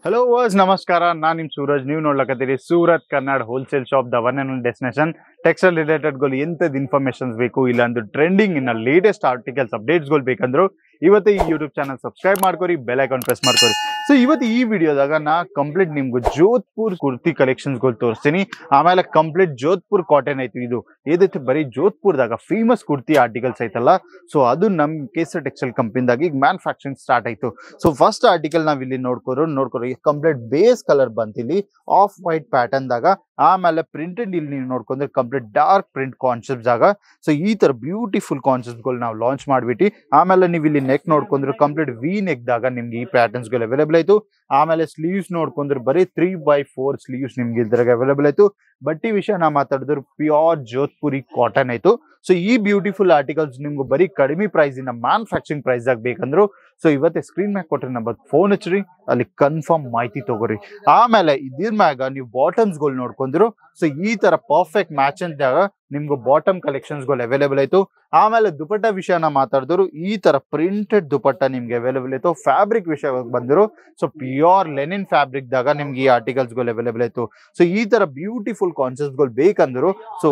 Hello verse ನಮಸ್ಕಾರ. ನಾನು ನಿಮ್ಮ ಸೂರಜ್. ನೀವು ನೋಡ್ಲಕತ್ತೀರಿ Surat Kannada wholesale shop the one and destination. Textile ರಿಲೇಟೆಡ್ಗಳು ಎಂಥದ್ದು ಇನ್ಫಾರ್ಮೇಷನ್ಸ್ ಬೇಕು, ಇಲ್ಲಾಂದ್ರೆ ಟ್ರೆಂಡಿಂಗ್ ಇನ್ನ ಲೇಟೆಸ್ಟ್ ಆರ್ಟಿಕಲ್ಸ್ ಅಪ್ಡೇಟ್ಸ್ಗಳು ಬೇಕಂದ್ರು ಇವತ್ತು ಈ ಯೂಟ್ಯೂಬ್ ಚಾನಲ್ ಸಬ್ಸ್ಕ್ರೈಬ್ ಮಾಡ್ಕೊರಿ, ಬೆಲ್ ಐಕಾನ್ ಪ್ರೆಸ್ ಮಾಡ್ಕೊರಿ. ಸೊ ಇವತ್ತು ಈ ವಿಡಿಯೋದಾಗ ನಾ ಕಂಪ್ಲೀಟ್ ನಿಮ್ಗೆ ಜೋಧ್ಪುರ್ ಕುರ್ತಿ ಕಲೆಕ್ಷನ್ಸ್ಗಳು ತೋರಿಸ್ತೀನಿ. ಆಮೇಲೆ ಕಂಪ್ಲೀಟ್ ಜೋಧ್ಪುರ್ ಕಾಟನ್ ಐತಿ. ಇದು ಏದೈತಿ ಬರೀ ಜೋಧ್ಪುರ್ದಾಗ ಫೇಮಸ್ ಕುರ್ತಿ ಆರ್ಟಿಕಲ್ಸ್ ಐತಲ್ಲ, ಸೊ ಅದು ನಮ್ ಕೇಸರ್ ಟೆಕ್ಸ್ಟೈಲ್ ಕಂಪನಿದಾಗ ಈಗ ಮ್ಯಾನುಫ್ಯಾಕ್ಚರಿಂಗ್ ಸ್ಟಾರ್ಟ್ ಆಯ್ತು. ಸೊ ಫಸ್ಟ್ ಆರ್ಟಿಕಲ್ ನಾವ್ ಇಲ್ಲಿ ನೋಡ್ಕೊರಿ ಕಂಪ್ಲೀಟ್ ಬೇಸ್ ಕಲರ್ ಬಂತಿಲ್ಲಿ ಆಫ್ ವೈಟ್ ಪ್ಯಾಟರ್ನ್ ದಾಗ. ಆಮೇಲೆ ಪ್ರಿಂಟೆಡ್ ಇಲ್ಲಿ ನೀವು ನೋಡ್ಕೊಂಡ್ರೆ ಕಂಪ್ಲೀಟ್ ಡಾರ್ಕ್ ಪ್ರಿಂಟ್ ಕಾನ್ಸೆಪ್ಟ್ ಆಗ. ಸೊ ಈ ತರ ಬ್ಯೂಟಿಫುಲ್ ಕಾನ್ಸೆಪ್ಟ್ ಗಳು ನಾವು ಲಾಂಚ್ ಮಾಡ್ಬಿಟ್ಟು, ಆಮೇಲೆ ನೀವು ಇಲ್ಲಿ ನೆಕ್ ನೋಡ್ಕೊಂಡ್ರೆ ಕಂಪ್ಲೀಟ್ ವಿ ನೆಕ್ ದಾಗ ನಿಮ್ಗೆ ಈ ಪ್ಯಾಟರ್ನ್ಸ್ ಗಳು ಅವೈಲೇಬಲ್ ಆಯ್ತು. ಆಮೇಲೆ ಸ್ಲೀವ್ಸ್ ನೋಡ್ಕೊಂಡ್ರೆ ಬರೀ 3/4 ಸ್ಲೀವ್ಸ್ ನಿಮ್ಗೆ ಇದ್ರಾಗ ಅವೈಲೇಬಲ್ ಆಯ್ತು. ಬಟ್ಟಿ ವಿಷಯ ನಾ ಮಾತಾಡಿದ್ರೆ ಪ್ಯೂರ್ ಜೋಧ್ಪುರಿ ಕಾಟನ್ ಆಯ್ತು. ಸೊ ಈ ಬ್ಯೂಟಿಫುಲ್ ಆರ್ಟಿಕಲ್ಸ್ ನಿಮ್ಗೆ ಬರೀ ಕಡಿಮೆ ಪ್ರೈಸ್ ಇನ್ನ ಮ್ಯಾನುಫ್ಯಾಕ್ಚರಿಂಗ್ ಪ್ರೈಸ್ ಆಗ ಬೇಕಂದ್ರು ಸೊ ಇವತ್ತೇ ಸ್ಕ್ರೀನ್ ಮ್ಯಾಗ ಕೊಟ್ರೆ ನಂಬರ್ ಫೋನ್ ಹಚ್ಚ್ರಿ, ಅಲ್ಲಿ ಕನ್ಫರ್ಮ್ ಮಾಹಿತಿ ತಗೋರಿ. ಆಮೇಲೆ ಇದ್ರ ಮ್ಯಾಗ ನೀವು ಬಾಟಮ್ಸ್ ಗಳು ನೋಡ್ಕೊಂಡ್ರು ಸೊ ಈ ತರ ಪರ್ಫೆಕ್ಟ್ ಮ್ಯಾಚ್ ಅಂತಾಗ ನಿಮ್ಗೆ ಬಾಟಮ್ ಕಲೆಕ್ಷನ್ಸ್ ಗಳು ಅವೈಲೇಬಲ್ ಆಯ್ತು. ಆಮೇಲೆ ದುಪಟ್ಟ ವಿಷಯನ ಮಾತಾಡಿದ್ರು ಈ ತರ ಪ್ರಿಂಟೆಡ್ ದುಪಟ್ಟ ನಿಮ್ಗೆ ಅವೈಲೇಬಲ್ ಆಯ್ತು. ಫ್ಯಾಬ್ರಿಕ್ ವಿಷಯ ಬಂದ್ರು ಸೊ ಪ್ಯೂರ್ ಲೆನಿನ್ ಫ್ಯಾಬ್ರಿಕ್ ದಾಗ ನಿಮ್ಗೆ ಈ ಆರ್ಟಿಕಲ್ಸ್ ಗಳು ಅವೈಲೇಬಲ್ ಆಯ್ತು. ಸೊ ಈ ತರ ಬ್ಯೂಟಿಫುಲ್ ಕಾನ್ಸೆಪ್ಟ್ ಗಳು ಬೇಕಂದ್ರು ಸೊ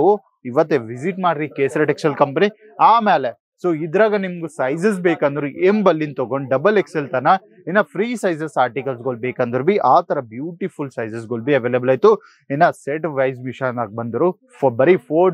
ಇವತ್ತೇ ವಿಸಿಟ್ ಮಾಡ್ರಿ ಕೇಸರಿ ಟೆಕ್ಸ್ಟೈಲ್ ಕಂಪನಿ. ಆಮೇಲೆ ಸೊ ಇದ್ರಾಗ ನಿಮ್ಗೆ ಸೈಜಸ್ ಬೇಕಂದ್ರೆ ಬಲ್ಲಿನ್ ತಗೊಂಡ್ XXL ತನ ಇನ್ನ ಫ್ರೀ ಸೈಜಸ್ ಆರ್ಟಿಕಲ್ಸ್ ಗಳು ಬೇಕಂದ್ರೆ ಬಿ ಆ ತರ ಬ್ಯೂಟಿಫುಲ್ ಸೈಜಸ್ ಗಳು ಬಿ ಅವೈಲೇಬಲ್ ಆಯ್ತು. ಇನ್ನ ಸೆಟ್ ವೈಸ್ ವಿಷಯನಾಗ ಬಂದ್ರು ಬರೀ 4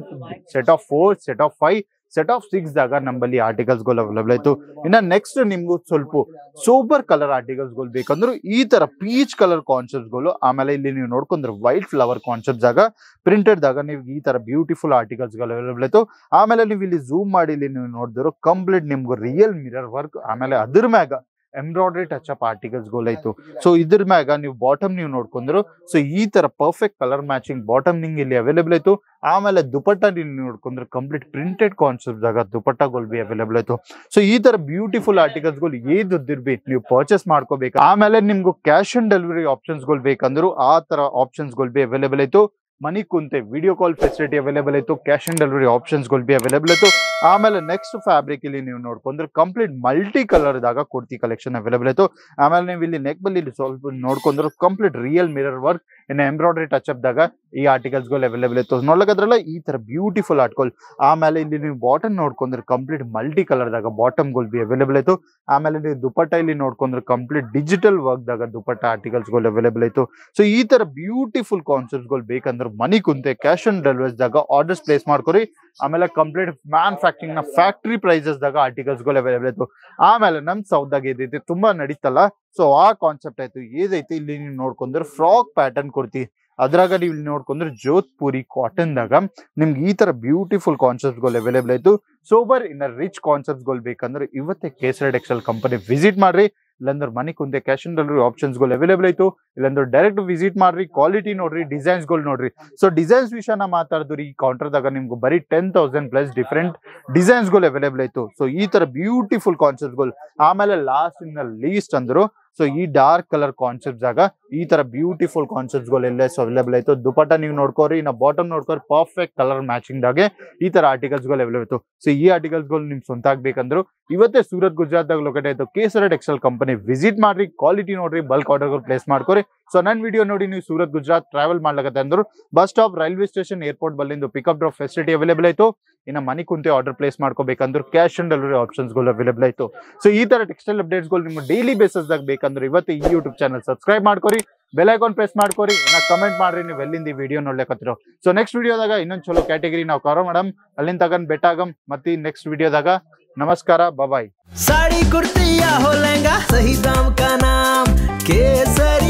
set of 4 set of 5 set of 6 ದಾಗ ನಮ್ಮಲ್ಲಿ ಆರ್ಟಿಕಲ್ಸ್ ಗಳು ಅವೈಲೇಬಲ್ ಆಯ್ತು. ಇನ್ನ ನೆಕ್ಸ್ಟ್ ನಿಮ್ಗೂ ಸ್ವಲ್ಪ ಸೂಪರ್ ಕಲರ್ ಆರ್ಟಿಕಲ್ಸ್ ಗಳು ಬೇಕಂದ್ರು ಈ ತರ ಪೀಚ್ ಕಲರ್ ಕಾನ್ಸೆಪ್ಟ್ ಗಳು. ಆಮೇಲೆ ಇಲ್ಲಿ ನೀವು ನೋಡ್ಕೊಂಡ್ರೆ ವೈಟ್ ಫ್ಲವರ್ ಕಾನ್ಸೆಪ್ಟ್ ದಾಗ ಪ್ರಿಂಟೆಡ್ ದಾಗ ನೀವು ಈ ತರ ಬ್ಯೂಟಿಫುಲ್ ಆರ್ಟಿಕಲ್ಸ್ ಗಳು ಅವೈಲೇಬಲ್ ಆಯ್ತು. ಆಮೇಲೆ ನೀವು ಇಲ್ಲಿ ಝೂಮ್ ಮಾಡಿ ಇಲ್ಲಿ ನೀವು ನೋಡಿದ್ರು ಕಂಪ್ಲೀಟ್ ನಿಮ್ಗೆ ರಿಯಲ್ ಮಿರರ್ ವರ್ಕ್, ಆಮೇಲೆ ಅದ್ರ ಮ್ಯಾಗ ಎಂಬ್ರಾಯ್ಡ್ರಿ ಟಚ್ ಅಪ್ ಆರ್ಟಿಕಲ್ಸ್ ಗಳು ಆಯ್ತು. ಸೊ ಇದ್ರ ಮ್ಯಾಗ ನೀವು ಬಾಟಮ್ ನೀವು ನೋಡ್ಕೊಂಡ್ರು ಸೊ ಈ ತರ ಪರ್ಫೆಕ್ಟ್ ಕಲರ್ ಮ್ಯಾಚಿಂಗ್ ಬಾಟಮ್ ನಿಂಗೆ ಇಲ್ಲಿ ಅವೈಲೇಬಲ್ ಆಯ್ತು. ಆಮೇಲೆ ದುಪಟ್ಟ ನೀವು ನೋಡ್ಕೊಂಡ್ರೆ ಕಂಪ್ಲೀಟ್ ಪ್ರಿಂಟೆಡ್ ಕಾನ್ಸೆಪ್ಟ್ ದಾಗ ದುಪಟ್ಟಗಳು ಬಿ ಅವೈಲೇಬಲ್ ಆಯ್ತು. ಸೊ ಈ ತರ ಬ್ಯೂಟಿಫುಲ್ ಆರ್ಟಿಕಲ್ಸ್ ಗಳು ಏದಿರ್ಬೇಕು ನೀವು ಪರ್ಚೇಸ್ ಮಾಡ್ಕೋಬೇಕು. ಆಮೇಲೆ ನಿಮ್ಗೂ ಕ್ಯಾಶ್ ಆನ್ ಡೆಲಿವರಿ ಆಪ್ಷನ್ಸ್ ಗಳು ಬೇಕಂದ್ರು ಆ ತರ ಆಪ್ಷನ್ಸ್ ಗಳು ಬಿ ಅವೈಲೇಬಲ್ ಆಯ್ತು. ಮನಿ ಕುಂತೆ ವಿಡಿಯೋ ಕಾಲ್ ಫೆಸಿಲಿಟಿ ಅವೈಲೇಬಲ್ ಆಯ್ತು. ಕ್ಯಾಶ್ ಆನ್ ಡೆಲಿವರಿ ಆಪ್ಷನ್ಸ್ ಗಳು ಬಿ ಅವೈಲೇಬಲ್ ಆಯ್ತು. ಆಮೇಲೆ ನೆಕ್ಸ್ಟ್ ಫ್ಯಾಬ್ರಿಕ್ ಇಲ್ಲಿ ನೀವು ನೋಡ್ಕೊಂಡ್ರೆ ಕಂಪ್ಲೀಟ್ ಮಲ್ಟಿ ಕಲರ್ ದಾಗ ಕುರ್ತಿ ಕಲೆಕ್ಷನ್ ಅವೈಲೇಬಲ್ ಆಯ್ತು. ಆಮೇಲೆ ನೀವು ಇಲ್ಲಿ ನೆಕ್ ಬಲ್ಲಿ ಇಲ್ಲಿ ಸ್ವಲ್ಪ ನೋಡ್ಕೊಂಡ್ರೆ ಕಂಪ್ಲೀಟ್ ರಿಯಲ್ ಮಿರರ್ ವರ್ಕ್ ಇನ್ನು ಎಂಬ್ರಾಯ್ಡ್ರಿ ಟಚ್ ಅಪ್ ದಾಗ ಈ ಆರ್ಟಿಕಲ್ಸ್ ಗಳು ಅವೈಲೇಬಲ್ ಆಯ್ತು. ನೋಡ್ಲಕ್ಕದ್ರಲ್ಲ ಈ ತರ ಬ್ಯೂಟಿಫುಲ್ ಆರ್ಟಿಕಲ್. ಆಮೇಲೆ ಇಲ್ಲಿ ನೀವು ಬಾಟಮ್ ನೋಡ್ಕೊಂಡ್ರೆ ಕಂಪ್ಲೀಟ್ ಮಲ್ಟಿ ಕಲರ್ ದಾಗ ಬಾಟಮ್ ಗಳು ಬಿ ಅವೈಲೇಬಲ್ ಆಯ್ತು. ಆಮೇಲೆ ನೀವು ದುಪಟ್ಟ ಇಲ್ಲಿ ನೋಡ್ಕೊಂಡ್ರೆ ಕಂಪ್ಲೀಟ್ ಡಿಜಿಟಲ್ ವರ್ಕ್ ದಾಗ ದುಪಟ್ಟ ಆರ್ಟಿಕಲ್ಸ್ ಗಳು ಅವೈಲೇಬಲ್ ಆಯ್ತು. ಸೊ ಈ ತರ ಬ್ಯೂಟಿಫುಲ್ ಕಾನ್ಸೆಪ್ಟ್ ಗಳು ಬೇಕಂದ್ರೆ ಮನಿ ಕುಂತೆ ಕ್ಯಾಶ್ ಆನ್ ಡೆಲಿವರಿ ದಾಗ ಆರ್ಡರ್ಸ್ ಪ್ಲೇಸ್ ಮಾಡ್ಕೊರಿ. ಆಮೇಲೆ ಕಂಪ್ಲೀಟ್ ಮ್ಯಾನುಫ್ಯಾಕ್ಚರಿಂಗ್ ನ ಫ್ಯಾಕ್ಟರಿ ಪ್ರೈಸಸ್ ದಾಗ ಆರ್ಟಿಕಲ್ಸ್ ಗಳು ಅವೈಲೇಬಲ್ ಆಯ್ತು. ಆಮೇಲೆ ನಮ್ ಸೌದಾಗ ಏದೈತಿ ತುಂಬಾ ನಡೀತಲ್ಲ ಸೊ ಆ ಕಾನ್ಸೆಪ್ಟ್ ಆಯ್ತು. ಏದೈತಿ ಇಲ್ಲಿ ನೀವು ನೋಡ್ಕೊಂಡ್ರೆ ಫ್ರಾಕ್ ಪ್ಯಾಟರ್ನ್ ಕೊಡ್ತಿ, ಅದ್ರಾಗ ನೀವು ಇಲ್ಲಿ ನೋಡ್ಕೊಂಡ್ರೆ ಜೋಧ್ಪುರಿ ಕಾಟನ್ ದಾಗ ನಿಮ್ಗೆ ಈ ತರ ಬ್ಯೂಟಿಫುಲ್ ಕಾನ್ಸೆಪ್ಟ್ ಗಳು ಅವೈಲೇಬಲ್ ಆಯ್ತು. ಸೋಬರ್ ಇನ್ನ ರಿಚ್ ಕಾನ್ಸೆಪ್ಟ್ ಗಳು ಬೇಕಂದ್ರೆ ಇವತ್ತೇ ಕೇಸರಿ ಟೆಕ್ಸ್ಟೈಲ್ ಕಂಪನಿ ವಿಸಿಟ್ ಮಾಡ್ರಿ. ಇಲ್ಲಾಂದ್ರೆ ಮನಿ ಕುಂತೆ ಕ್ಯಾಶ್ ಆನ್ ಡೆಲಿವರಿ ಆಪ್ಷನ್ಸ್ ಗಳು ಅವೈಲೇಬಲ್ ಆಯ್ತು. ಇಲ್ಲಾಂದ್ರೆ ಡೈರೆಕ್ಟ್ ವಿಸಿಟ್ ಮಾಡ್ರಿ, ಕ್ವಾಲಿಟಿ ನೋಡ್ರಿ, ಡಿಸೈನ್ಸ್ ಗಳು ನೋಡ್ರಿ. ಸೊ ಡಿಸೈನ್ಸ್ ವಿಷಯನ ಮಾತಾಡಿದ್ರಿ ಈ ಕೌಂಟರ್ ದಾಗ ನಿಮ್ಗೆ ಬರೀ 10,000 ಪ್ಲಸ್ ಡಿಫರೆಂಟ್ ಡಿಸೈನ್ಸ್ ಗಳು ಅವೈಲೇಬಲ್ ಆಯ್ತು. ಸೊ ಈ ತರ ಬ್ಯೂಟಿಫುಲ್ ಕಾನ್ಸೆಪ್ಟ್ ಗಳು. ಆಮೇಲೆ ಲಾಸ್ಟ್ ಇನ್ ಲೀಸ್ಟ್ ಅಂದ್ರು ಸೊ ಈ ಡಾರ್ಕ್ ಕಲರ್ ಕಾನ್ಸೆಪ್ಟ್ ಆಗ ಈ ತರ ಬ್ಯೂಟಿಫುಲ್ ಕಾನ್ಸೆಪ್ಟ್ ಗಳು ಎಲ್ಲ ಅವೈಲೇಬಲ್ ಆಯ್ತು. ದುಪಟ್ಟ ನೀವು ನೋಡ್ಕೋರಿ, ಇನ್ನ ಬಾಟಮ್ ನೋಡ್ಕೋರಿ, ಪರ್ಫೆಕ್ಟ್ ಕಲರ್ ಮ್ಯಾಚಿಂಗ್ ದಾಗೆ ಈ ತರ ಆರ್ಟಿಕಲ್ಸ್ ಗಳು ಅವೈಲೇಬಲ್ ಆಯ್ತು. ಸೊ ಈ ಆರ್ಟಿಕಲ್ಸ್ ಗಳು ನಿಮ್ ಸ್ವಂತ ಆಗ್ಬೇಕಂದ್ರು ಇವತ್ತೇ ಸೂರತ್ ಗುಜರಾತ್ ದಾಗ ಲೊಕೇಟ್ ಆಯ್ತು ಕೇಸರಿ ಟೆಕ್ಸ್ಟೈಲ್ ಕಂಪನಿ ವಿಸಿಟ್ ಮಾಡ್ರಿ, ಕ್ವಾಲಿಟಿ ನೋಡ್ರಿ, ಬಲ್ಕ್ ಆರ್ಡರ್ ಗಳು ಪ್ಲೇಸ್ ಮಾಡ್ಕೋರಿ. ಸೊ ನನ್ನ ವಿಡಿಯೋ ನೋಡಿ ನೀವು ಸೂರತ್ ಗುಜರಾತ್ ಟ್ರಾವೆಲ್ ಮಾಡ್ಲಕತ್ತೆ ಅಂದ್ರು bus stop, railway station, airport ಬಲ್ಲಿಂದು ಪಿಕಪ್ ಡ್ರಾಪ್ ಫೆಸಿಲಿಟಿ ಅವೈಲೇಬಲ್ ಆಯ್ತು. ಇನ್ನ ಮನಿ ಕುಂತೆ ಆರ್ಡರ್ ಪ್ಲೇಸ್ ಮಾಡ್ಕೋಬೇಕಂದ್ರೆ ಕ್ಯಾಶ್ ಆನ್ ಡೆಲಿವರಿ ಆಪ್ಷನ್ಸ್ ಗಳು ಅವೈಲೇಬಲ್ ಆಯ್ತು. ಸೊ ಈ ತರ ಟೆಕ್ಸ್ಟೈಲ್ ಅಪ್ಡೇಟ್ಸ್ ಗಳು ನಿಮ್ಗೆ ಡೈಲಿ ಬೇಸಿಸ್ ದಾಗ ಬೇಕಂದ್ರೆ ಇವತ್ತು ಈ ಯೂಟ್ಯೂಬ್ ಚಾನಲ್ ಸಬ್ಸ್ಕ್ರೈಬ್ ಮಾಡ್ಕೋರಿ, ಬೆಲ್ ಐಕಾನ್ ಪ್ರೆಸ್ ಮಾಡ್ಕೋರಿ, ಇನ್ನ ಕಮೆಂಟ್ ಮಾಡ್ರಿ ನೀವು ಎಲ್ಲಿಂದ ಈ ವಿಡಿಯೋ ನೋಡ್ಲಿಕತ್ತಿರೋ. ಸೊ ನೆಕ್ಸ್ಟ್ ವಿಡಿಯೋದಾಗ ಇನ್ನೊಂದು ಚಲೋ ಕ್ಯಾಟಗರಿ ನಾವು ಕವರ್ ಮಾಡಮ್, ಅಲ್ಲಿಂದ ತಗೊಂಡ್ ಬೆಟ್ಟಾಗಮ್. ಮತ್ತೆ ನೆಕ್ಸ್ಟ್ ವಿಡಿಯೋದಾಗ ನಮಸ್ಕಾರ, ಬಾಯ್. साड़ी कुर्ती या हो लहंगा, सही दाम का नाम केसरी।